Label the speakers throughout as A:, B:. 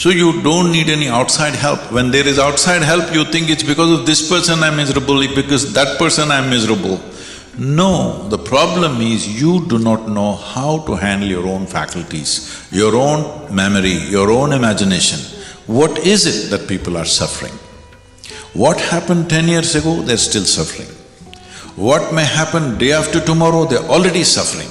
A: So you don't need any outside help. When there is outside help, you think it's because of this person I'm miserable, because that person I'm miserable. No, the problem is you do not know how to handle your own faculties, your own memory, your own imagination. What is it that people are suffering? What happened 10 years ago, they're still suffering. What may happen day after tomorrow, they're already suffering.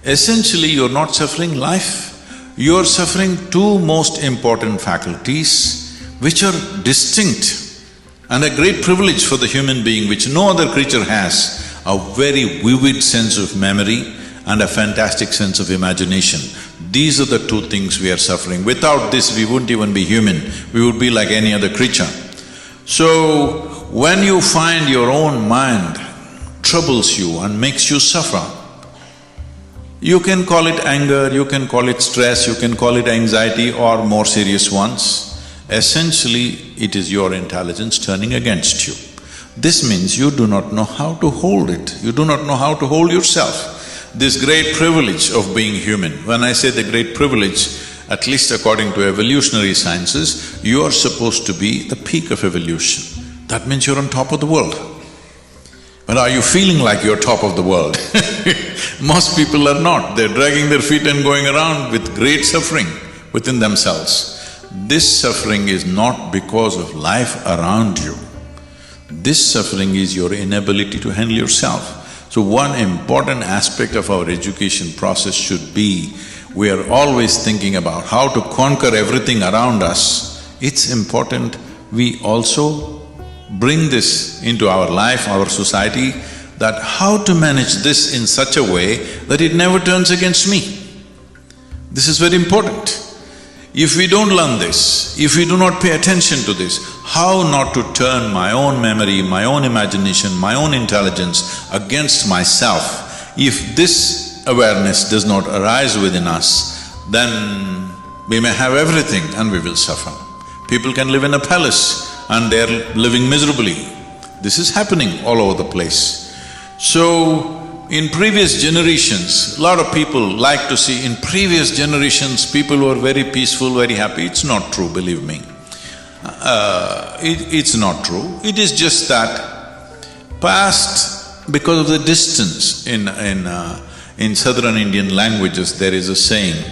A: Essentially, you're not suffering life, you're suffering two most important faculties which are distinct and a great privilege for the human being which no other creature has, a very vivid sense of memory and a fantastic sense of imagination. These are the two things we are suffering. Without this, we wouldn't even be human, we would be like any other creature. So, when you find your own mind troubles you and makes you suffer, you can call it anger, you can call it stress, you can call it anxiety or more serious ones. Essentially, it is your intelligence turning against you. This means you do not know how to hold it, you do not know how to hold yourself. This great privilege of being human, when I say the great privilege, at least according to evolutionary sciences, you are supposed to be the peak of evolution. That means you're on top of the world. But are you feeling like you're top of the world? Most people are not, they're dragging their feet and going around with great suffering within themselves. This suffering is not because of life around you. This suffering is your inability to handle yourself. So one important aspect of our education process should be, we are always thinking about how to conquer everything around us. It's important we also bring this into our life, our society, that how to manage this in such a way that it never turns against me. This is very important. If we don't learn this, if we do not pay attention to this, how not to turn my own memory, my own imagination, my own intelligence against myself, if this awareness does not arise within us, then we may have everything and we will suffer. People can live in a palace and they're living miserably. This is happening all over the place. So, in previous generations, a lot of people like to see, in previous generations, people were very peaceful, very happy. It's not true, believe me. It's not true. It is just that past, because of the distance in southern Indian languages, there is a saying,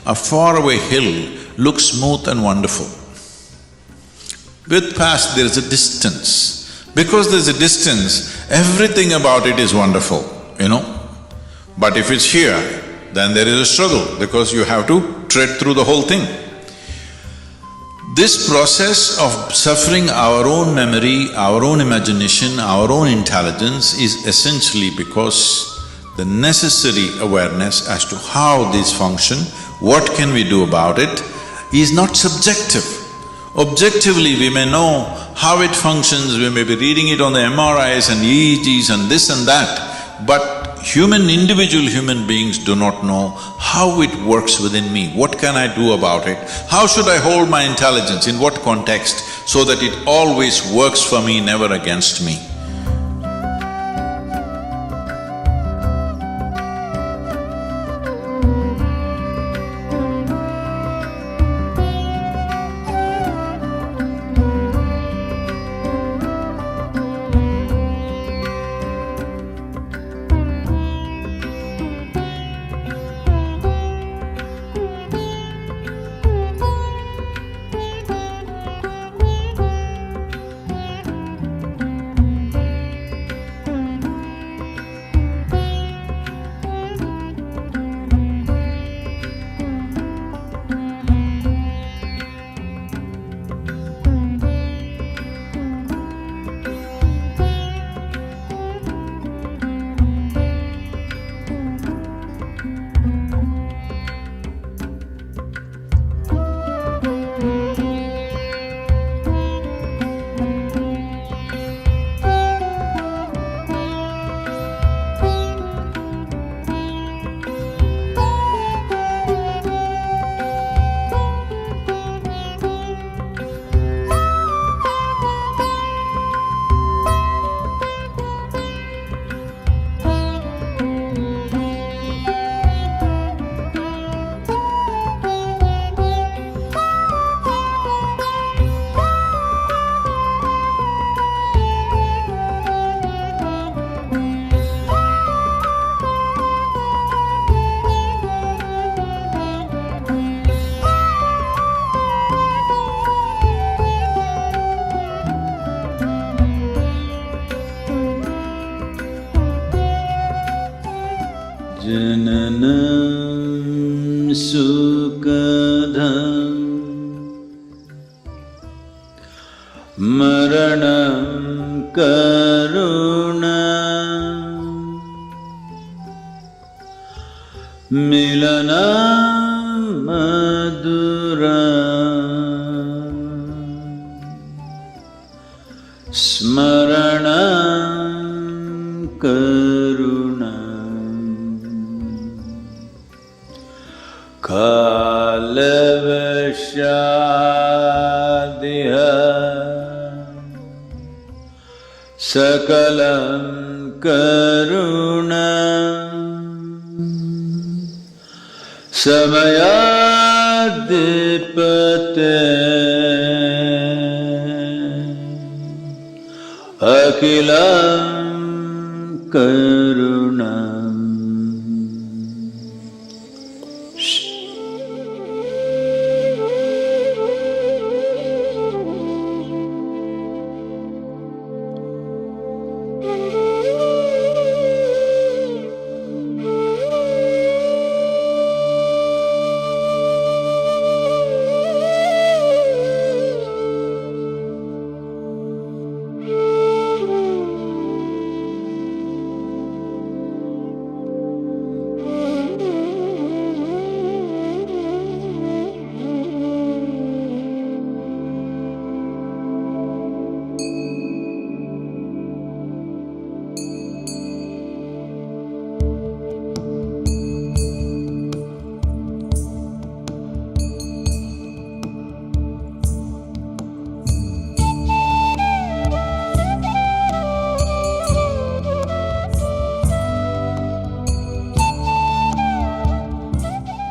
A: a faraway hill looks smooth and wonderful. With past, there is a distance. Because there's a distance, everything about it is wonderful. But if it's here, then there is a struggle because you have to tread through the whole thing. This process of suffering our own memory, our own imagination, our own intelligence is essentially because the necessary awareness as to how these function, what can we do about it, is not subjective. Objectively, we may know how it functions, we may be reading it on the MRIs and EEGs and this and that, but individual human beings do not know how it works within me, what can I do about it, how should I hold my intelligence, in what context, so that it always works for me, never against me.
B: sukadham maranam karunam milanam maduram smaranam karunam kalavashadiha sakalam karunam samayadipate akilam karunam.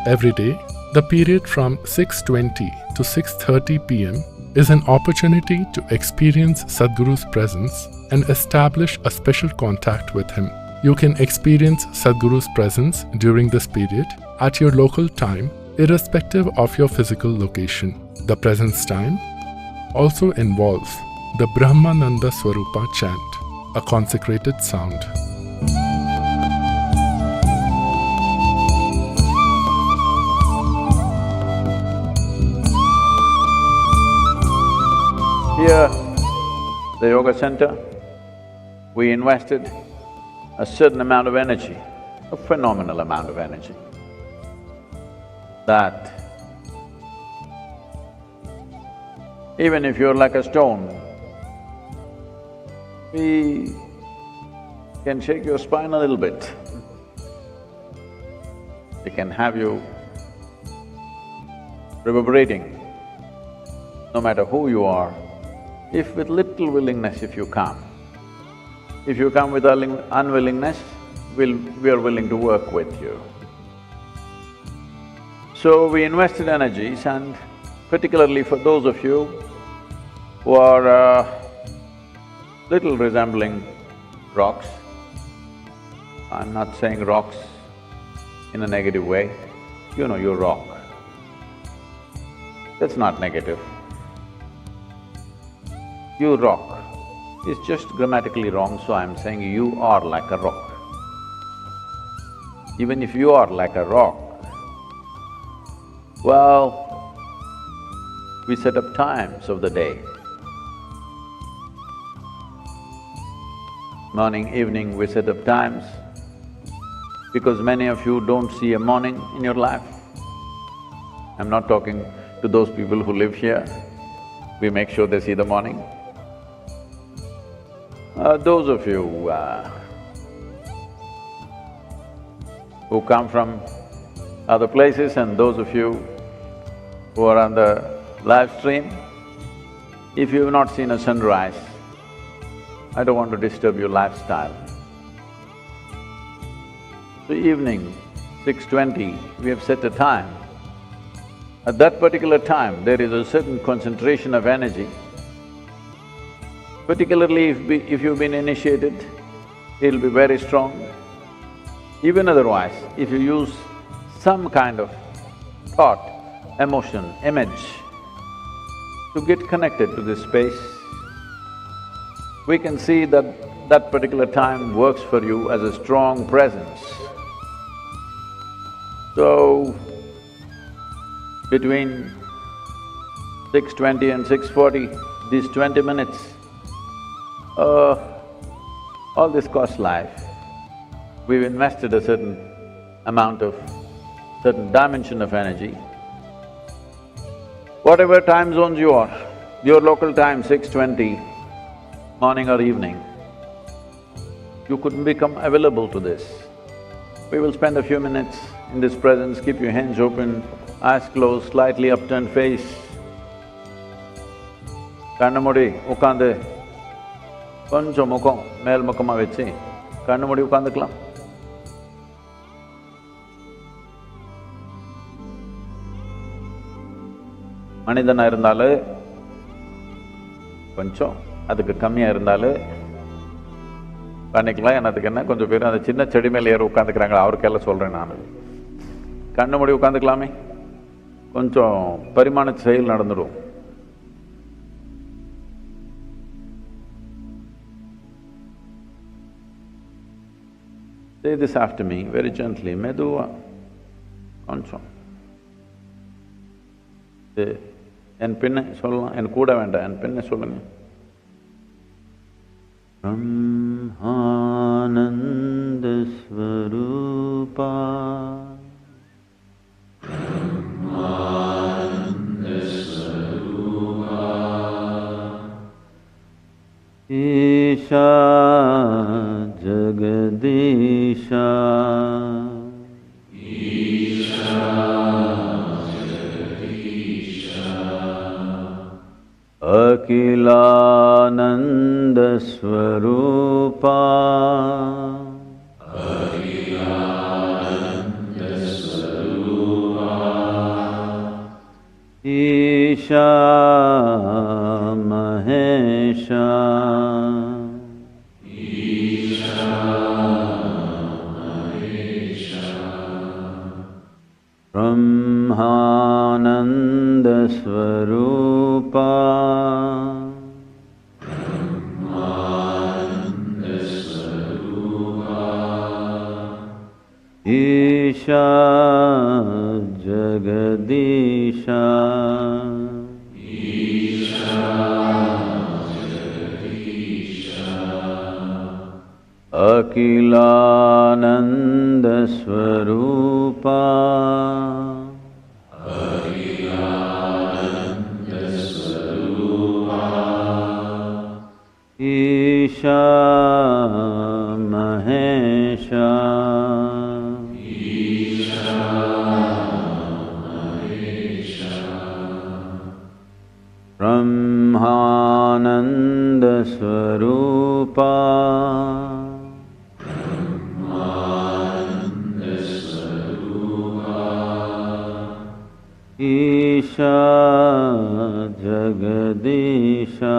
C: Every day, the period from 6:20 to 6:30 p.m. is an opportunity to experience Sadhguru's presence and establish a special contact with him. You can experience Sadhguru's presence during this period at your local time, irrespective of your physical location. The presence time also involves the Brahmananda Swarupa chant, a consecrated sound.
A: Here, the Yoga Center, we invested a certain amount of energy, a phenomenal amount of energy, that even if you're like a stone, we can shake your spine a little bit. We can have you reverberating, no matter who you are. If with little willingness if you come. If you come with unwillingness, we are willing to work with you. So we invested energies, and particularly for those of you who are little resembling rocks, I'm not saying rocks in a negative way, you know you're rock. That's not negative. You rock. It's just grammatically wrong, so I'm saying you are like a rock. Even if you are like a rock, well, we set up times of the day. Morning, evening, we set up times, because many of you don't see a morning in your life. I'm not talking to those people who live here, we make sure they see the morning. Those of you who come from other places and those of you who are on the live stream, if you have not seen a sunrise, I don't want to disturb your lifestyle. So evening, 6:20, we have set a time. At that particular time, there is a certain concentration of energy. Particularly if you've been initiated, it'll be very strong. Even otherwise, if you use some kind of thought, emotion, image to get connected to this space, we can see that that particular time works for you as a strong presence. So, between 6:20 and 6:40, these 20 minutes, all this costs life. We've invested a certain amount of, certain dimension of energy. Whatever time zones you are, your local time 6:20, morning or evening, you couldn't become available to this. We will spend a few minutes in this presence, keep your hands open, eyes closed, slightly upturned face. Kannu moodi ukkaandu konjam mukkam mel mukkama vechi kannu moodi ukkaandukalam. மனிதனா இருந்தாலும் கொஞ்சம், அதுக்கு கம்மியா இருந்தாலும் பண்ணிக்கலாம். என்னத்துக்கு என்ன, கொஞ்சம் பேர் அந்த சின்ன செடி மேலே ஏற உட்காந்துக்கிறாங்க, அவருக்கெல்லாம் சொல்றேன் நான். கண்ணு மூடி உட்காந்துக்கலாமே, கொஞ்சம் பரிமாண செயல் நடந்துடும். Say this after me very gently, மெதுவா கொஞ்சம். என் பின்ன சொல்லலாம், என் கூட வேண்டாம், என் பின்ன சொல்லுங்க. பிரம்மானந்த ஸ்வரூபா ஈஷா ஜகதீஷா अखिलानंद स्वरूपा ईशा महेशा ब्रह्मानंद स्वरूपा ईशा जगदीशा अखिलानंद स्वरूपा ईशा महेशा ब्रह्मानंद स्वरूपा ईशा जगदीशा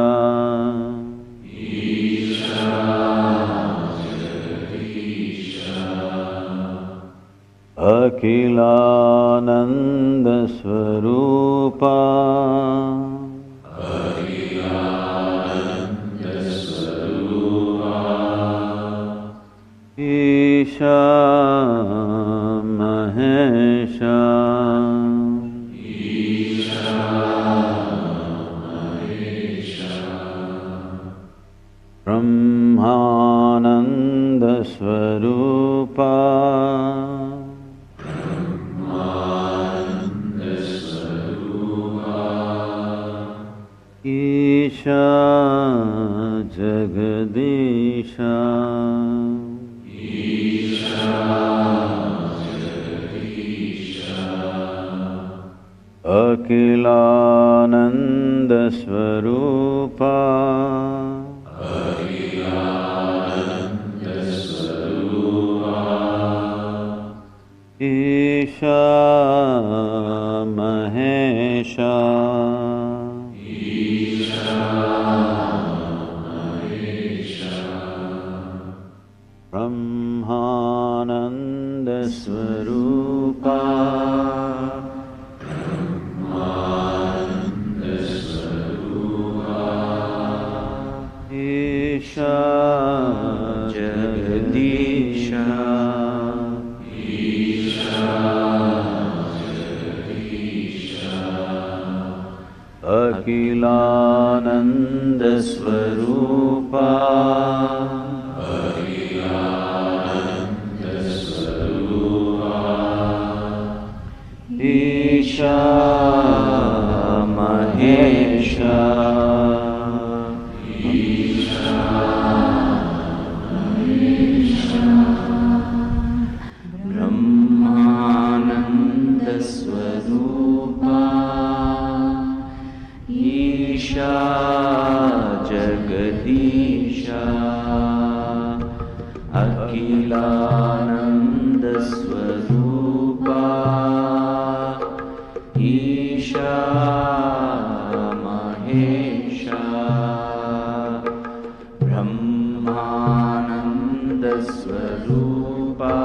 A: अखिलानंद स्वरूपा ईशा महेशा ब्रह्मानंद स्वरूपा ईशा जगदीशा अखिलानंद स्वरूपा ईशा महेशा ब्रह्मानंद स्वरूपा Isha Jagadisha
B: Akhilanandasvarupa Isha Mahesha Brahmananda Swarupa Isha Jagadisha Akhilananda Swarupa Isha Mahesha Brahmananda Swarupa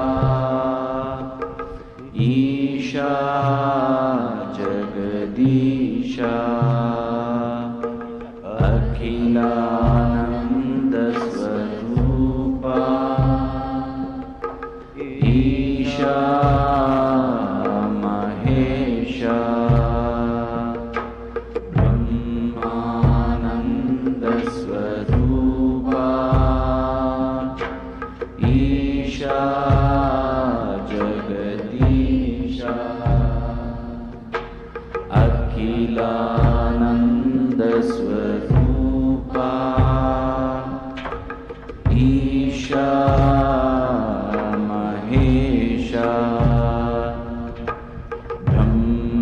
B: Isha Jagadisha Akhilananda Swarupa Isha Mahesha Brahmananda Swarupa Isha Jagadisha Akhilananda Swarupa Isha Mahesha Brahmananda Swarupa Isha Jagadisha Akhilananda Swarupa Isha Mahesha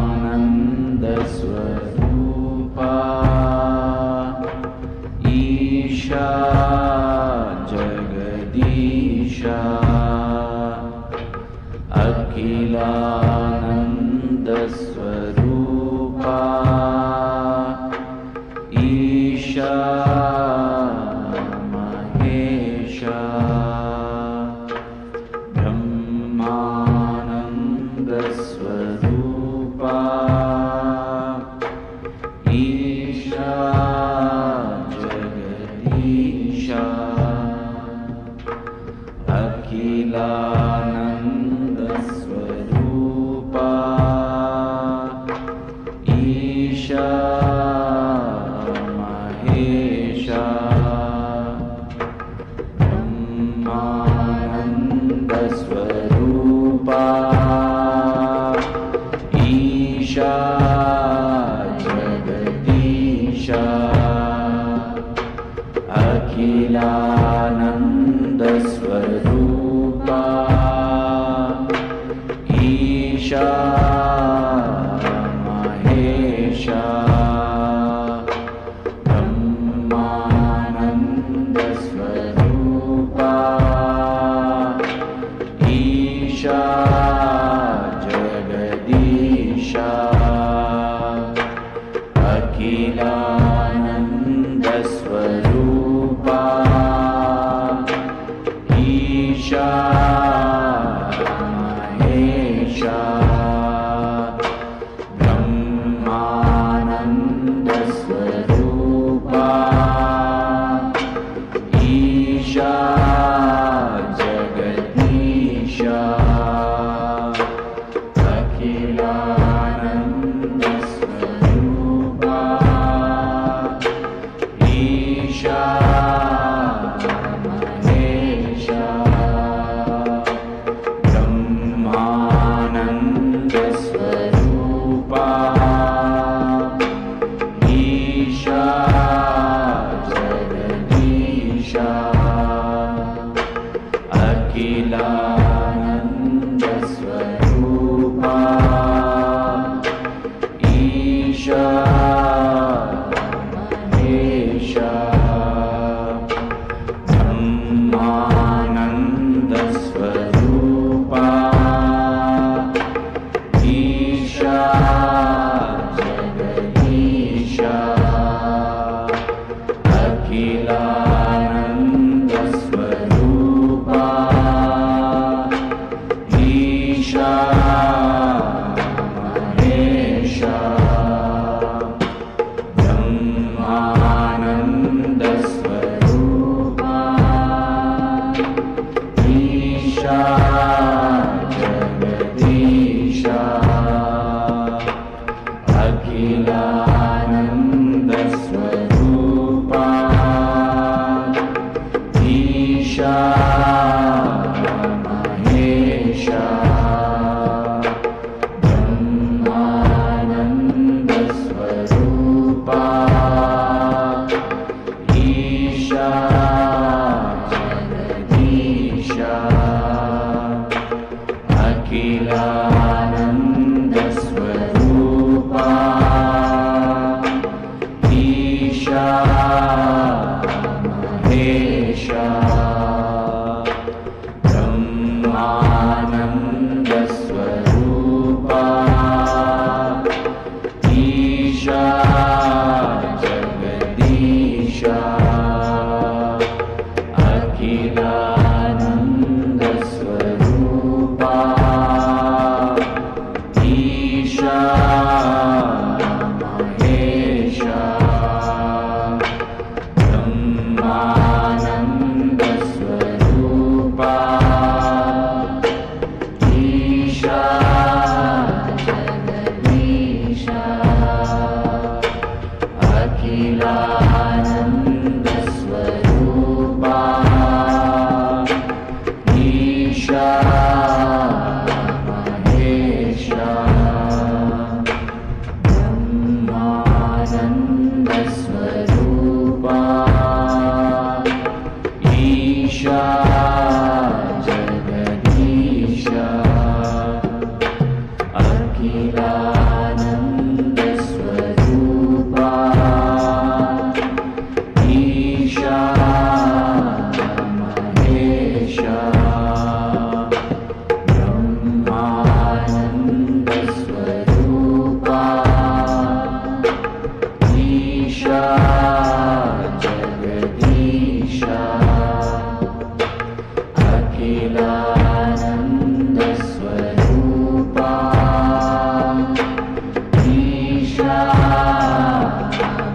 B: Brahmananda Swarupa Isha Jagadisha Akhilananda Swarupa Isha Mahesha Brahmananda Swarupa Isha Jagadisha Akhilananda Swarupa Isha Mahesha Brahmananda Swarupa Isha Jagadisha Akhilananda Swarupa Isha Mahesha Brahmananda Swarupa Isha Jagadisha Akhilananda Swarupa Isha Mahesha Brahmananda Swarupa Isha Jagadisha Akhilananda Swarupa Isha Mahesha Brahmananda Swarupa Isha Jagadisha Akhilananda Swarupa Isha Mahesha Brahmananda Swarupa Isha Jagadisha Akhilananda Akhilanandasvarupa Isha Mahesha Brahmanandasvarupa Isha Jagadisha Akhilanandasvarupa Isha Mahesha Brahmanandasvarupa Isha Jagadisha Akhilanandasvarupa Isha Mahesha Brahmanandasvarupa Isha Jagadisha Akhilanandasvarupa Isha Mahesha Brahmanandasvarupa Isha Jagadisha Akhilanandasvarupa Isha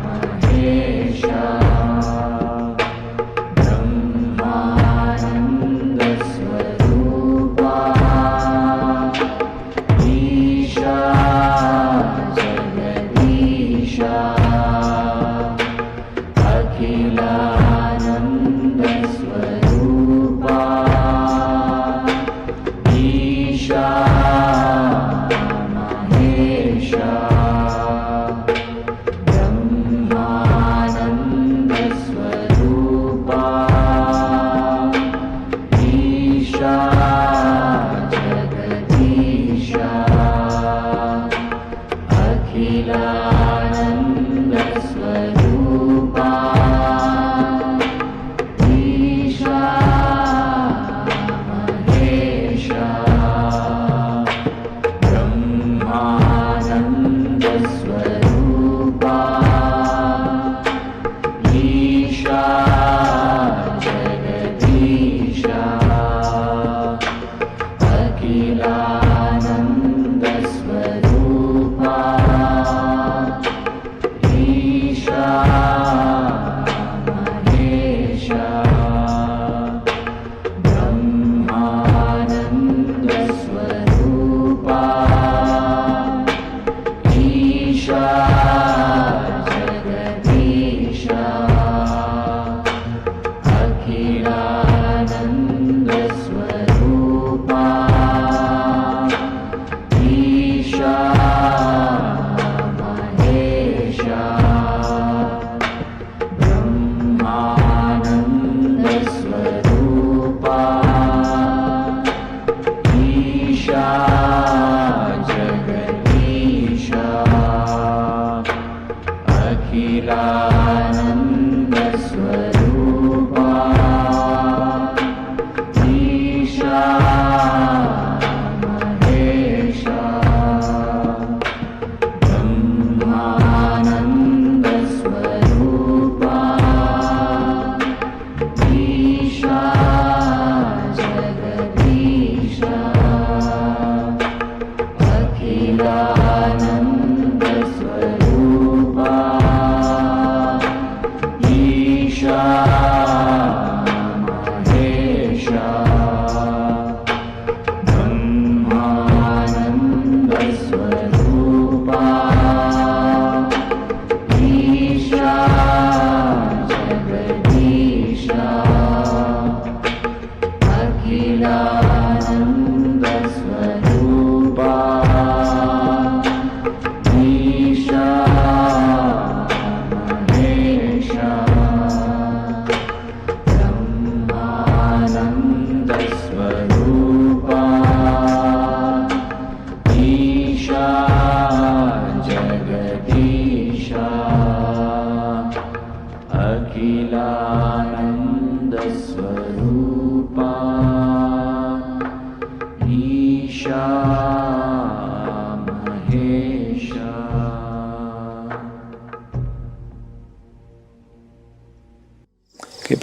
B: Mahesha Brahmanandasvarupa Isha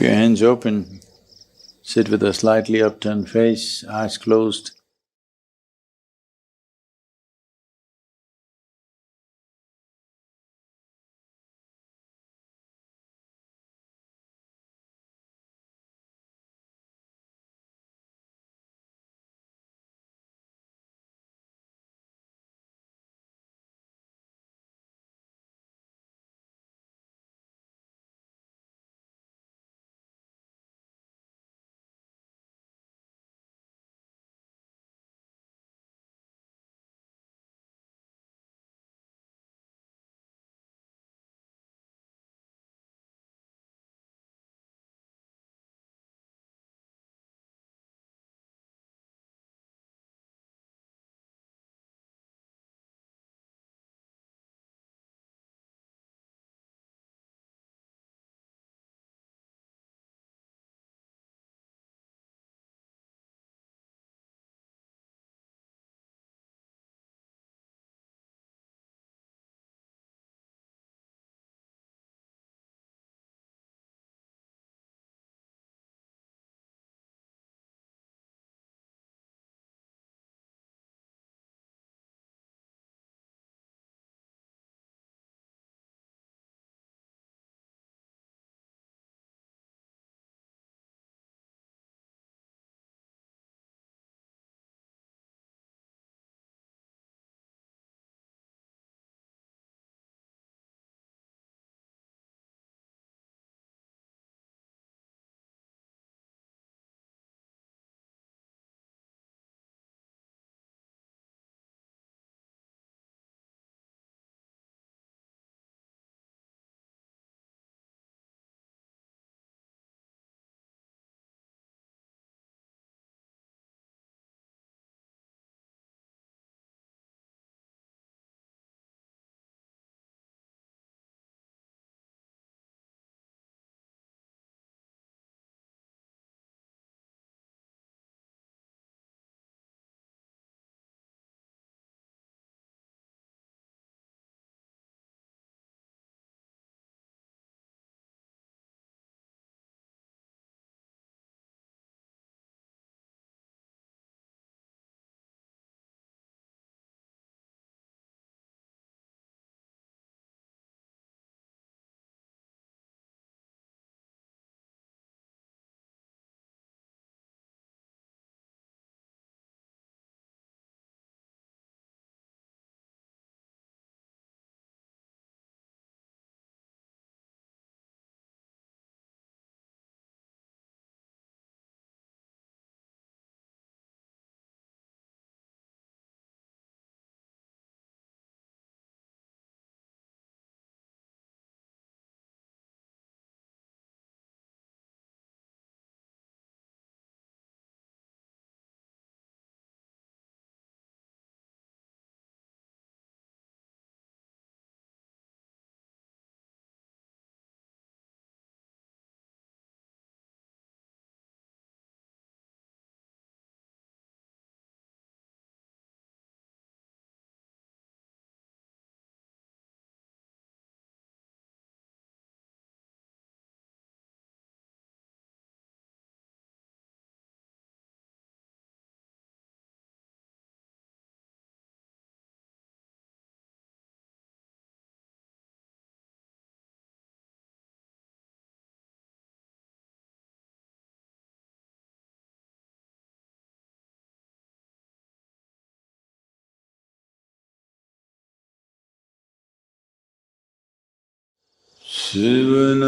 A: Keep your hands open, sit with a slightly upturned face, eyes closed.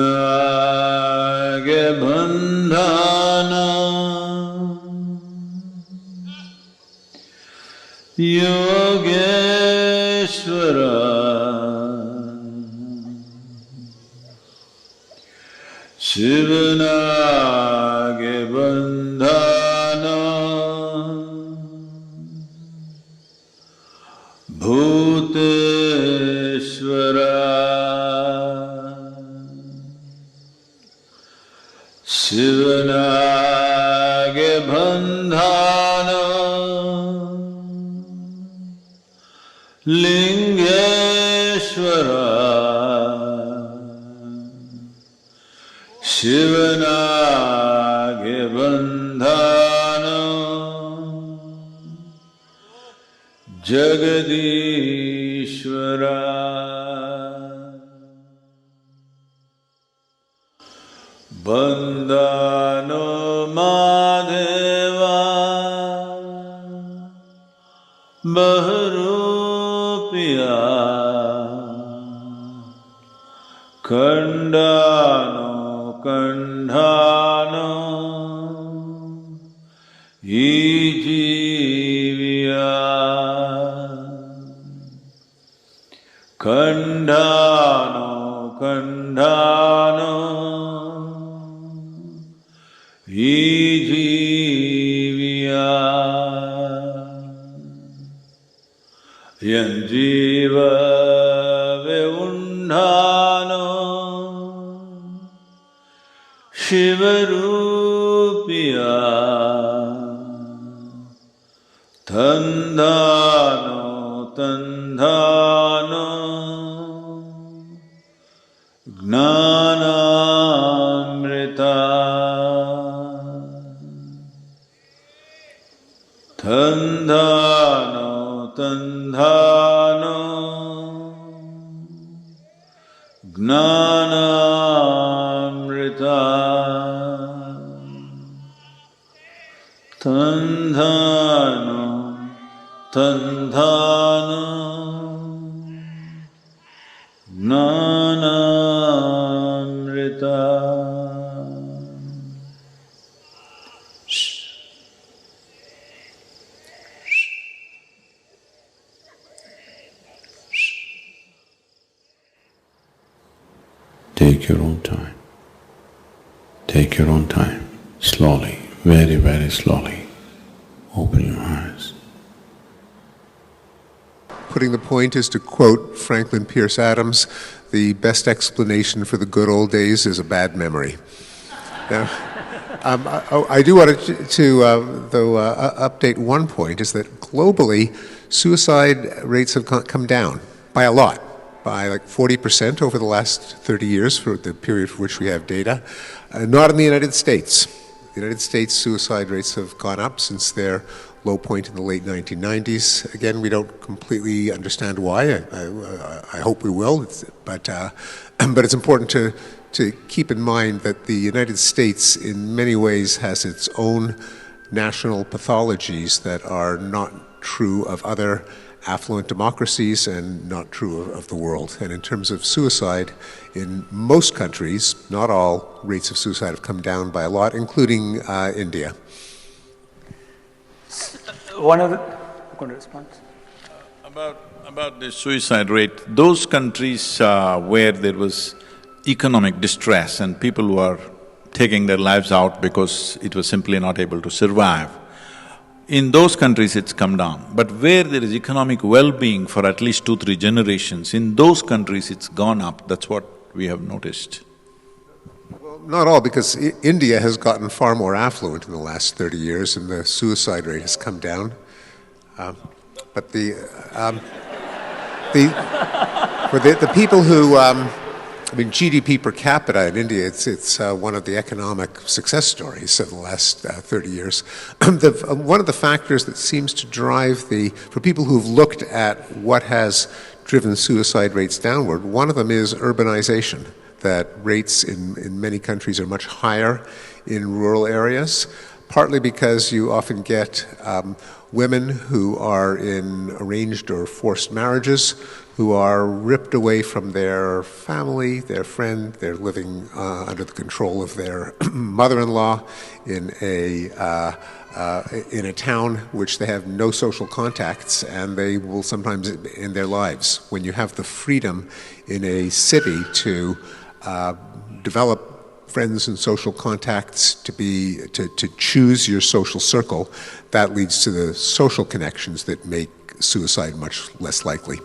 A: Shivanage bandhana Yogeshwara Shivanage bandhana Bhuteshwara Shivanage bandhana Lingeshwara Shivanagibandhana Jagadishvara Bandhano Madheva Baharupiya Kandano Kandhano Ijiviya Kandhano Kandhano Ijiviya Yanjiva Veundhano Shivarupiya Tandhano Tandhano Gnanamrita Tandhano Tandhano Gnanamrita Tandhano Tandhano Gnanamrita.
D: Take your own time. Take your own time. Slowly, very, very slowly. Open your eyes.
E: Putting the point is to quote Franklin Pierce Adams, the best explanation for the good old days is a bad memory. Now, I do want to update one point, is that globally, suicide rates have come down by a lot, by like 40% over the last 30 years for the period for which we have data. Not in the United States. The United States suicide rates have gone up since their low point in the late 1990s. Again, we don't completely understand why. I hope we will, but it's important to keep in mind that the United States in many ways has its own national pathologies that are not true of other affluent democracies and not true of the world. And in terms of suicide, in most countries, not all, rates of suicide have come down by a lot, including India.
F: One of the... Going to respond?
A: About the suicide rate, those countries where there was economic distress and people who are taking their lives out because it was simply not able to survive, in those countries it's come down. But where there is economic well-being for at least 2-3 generations, in those countries it's gone up. That's what we have noticed.
E: Well, not all, because India has gotten far more affluent in the last 30 years and the suicide rate has come down. But the people who… GDP per capita in India, it's one of the economic success stories of the last 30 years. One of the factors that seems to drive for people who've looked at what has driven suicide rates downward, one of them is urbanization, that rates in many countries are much higher in rural areas, partly because you often get women who are in arranged or forced marriages who are ripped away from their family, their friend. They're living under the control of their mother-in-law in a town which they have no social contacts, and they will sometimes end their lives. When you have the freedom in a city to develop friends and social contacts, to choose your social circle, that leads to the social connections that make suicide much less likely.